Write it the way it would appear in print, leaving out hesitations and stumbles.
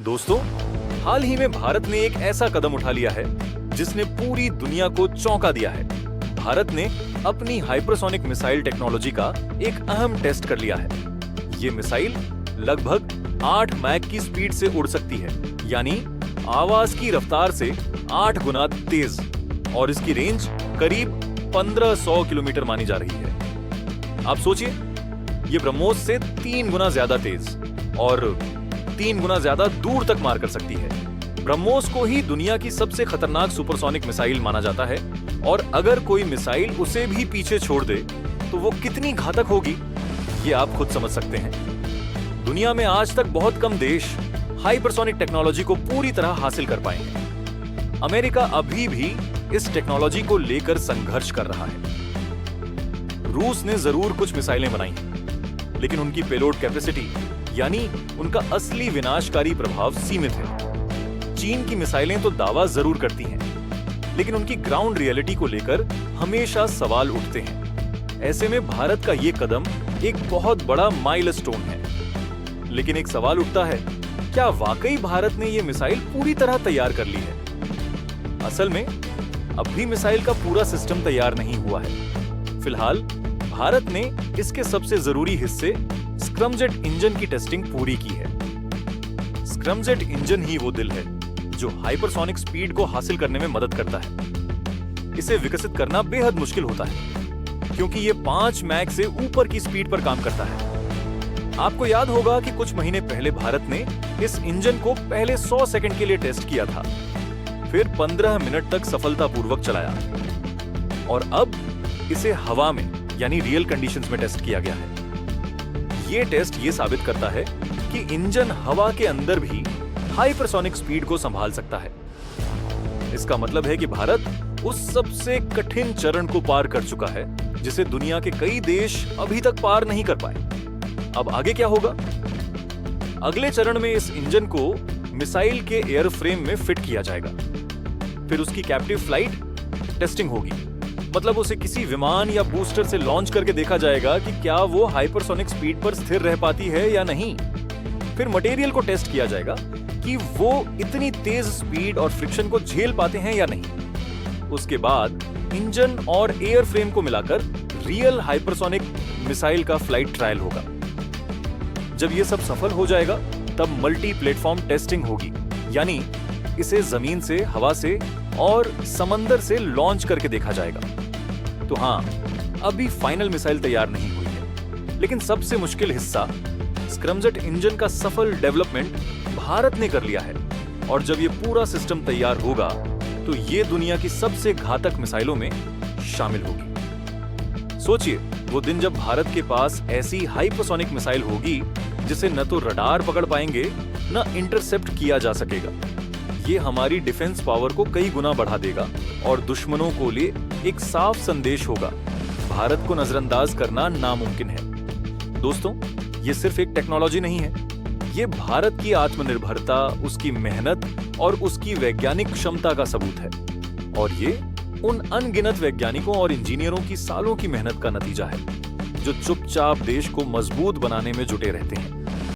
दोस्तों, हाल ही में भारत ने एक ऐसा कदम उठा लिया है जिसने पूरी दुनिया को चौंका दिया है। भारत ने अपनी हाइपरसोनिक मिसाइल टेक्नोलॉजी का एक अहम टेस्ट कर लिया है। ये मिसाइल लगभग 8 मैक की स्पीड से उड़ सकती है, यानी आवाज की रफ्तार से 8 गुना तेज, और इसकी रेंज करीब 1500 किलोमीटर मानी जा रही है। आप सोचिए, ये ब्रह्मोस से 3 गुना ज्यादा तेज और 3 गुना ज्यादा दूर तक मार कर सकती है। ब्रह्मोस को ही दुनिया की सबसे खतरनाक सुपरसोनिक मिसाइल माना जाता है, और अगर कोई मिसाइल उसे भी पीछे छोड़ दे तो वो कितनी घातक होगी, ये आप खुद समझ सकते हैं। दुनिया में आज तक बहुत कम देश हाइपरसोनिक टेक्नोलॉजी को पूरी तरह हासिल कर पाए हैं। अमेरिका अभी भी इस टेक्नोलॉजी को लेकर संघर्ष कर रहा है। रूस ने जरूर कुछ मिसाइलें बनाई हैं, लेकिन उनकी पेलोड कैपेसिटी यानी उनका असली विनाशकारी प्रभाव सीमित है। चीन की मिसाइलें तो दावा जरूर करती हैं, लेकिन उनकी ग्राउंड रियलिटी को लेकर हमेशा सवाल उठते हैं। ऐसे में भारत का ये कदम एक बहुत बड़ा माइलस्टोन है। लेकिन एक सवाल उठता है, क्या वाकई भारत ने ये मिसाइल पूरी तरह तैयार कर ली है? असल में अब भी मिसाइल का पूरा सिस्टम तैयार नहीं हुआ है। फिलहाल भारत ने इसके सबसे जरूरी हिस्से स्क्रमजेट इंजन की टेस्टिंग पूरी की है। स्क्रमजेट इंजन ही वो दिल है जो हाइपरसोनिक स्पीड को हासिल करने में मदद करता है। इसे विकसित करना बेहद मुश्किल होता है, क्योंकि ये 5 मैक से ऊपर की स्पीड पर काम करता है। आपको याद होगा कि कुछ महीने पहले भारत ने इस इंजन को पहले 100 सेकंड के लिए टेस्ट किया था, फिर 15 मिनट तक सफलतापूर्वक चलाया, और अब इसे हवा में यानी रियल कंडीशंस में टेस्ट किया गया है। ये टेस्ट ये साबित करता है कि इंजन हवा के अंदर भी हाइपरसोनिक स्पीड को संभाल सकता है। इसका मतलब है कि भारत उस सबसे कठिन चरण को पार कर चुका है जिसे दुनिया के कई देश अभी तक पार नहीं कर पाए। अब आगे क्या होगा? अगले चरण में इस इंजन को मिसाइल के एयरफ्रेम में फिट किया जाएगा। फिर उसकी कैप्टिव फ्लाइट टेस्टिंग होगी, मतलब उसे किसी विमान या बूस्टर से लॉन्च करके देखा जाएगा कि क्या वो हाइपरसोनिक स्पीड पर स्थिर रह पाती है या नहीं। फिर मटेरियल को टेस्ट किया जाएगा कि वो इतनी तेज स्पीड और फ्रिक्शन को झेल पाते हैं या नहीं। उसके बाद इंजन और एयरफ्रेम को मिलाकर रियल हाइपरसोनिक मिसाइल का फ्लाइट ट्रायल होगा। जब ये सब सफल हो जाएगा, तब मल्टी प्लेटफॉर्म टेस्टिंग होगी, यानी इसे जमीन से, हवा से और समंदर से लॉन्च करके देखा जाएगा। तो हाँ, अभी फाइनल मिसाइल तैयार नहीं हुई है, लेकिन सबसे मुश्किल हिस्सा स्क्रमजेट इंजन का सफल डेवलपमेंट भारत ने कर लिया है। और जब ये पूरा सिस्टम तैयार होगा तो ये दुनिया की सबसे घातक मिसाइलों में शामिल होगी। सोचिए, वो दिन जब भारत के पास ऐसी हाइपरसोनिक मिसाइल होगी जिसे न तो रडार पकड़ पाएंगे, न इंटरसेप्ट किया जा सकेगा। ये हमारी डिफेंस पावर को कई गुना बढ़ा देगा और दुश्मनों को लिए एक साफ संदेश होगा, भारत को नजरअंदाज करना नामुमकिन है। दोस्तों, ये सिर्फ एक टेक्नोलॉजी नहीं है, ये भारत की आत्मनिर्भरता, उसकी मेहनत और उसकी वैज्ञानिक क्षमता का सबूत है। और ये उन अनगिनत वैज्ञानिकों और इंजीनियरों की सालों की मेहनत का नतीजा है, जो चुपचाप देश को मजबूत बनाने में जुटे रहते हैं।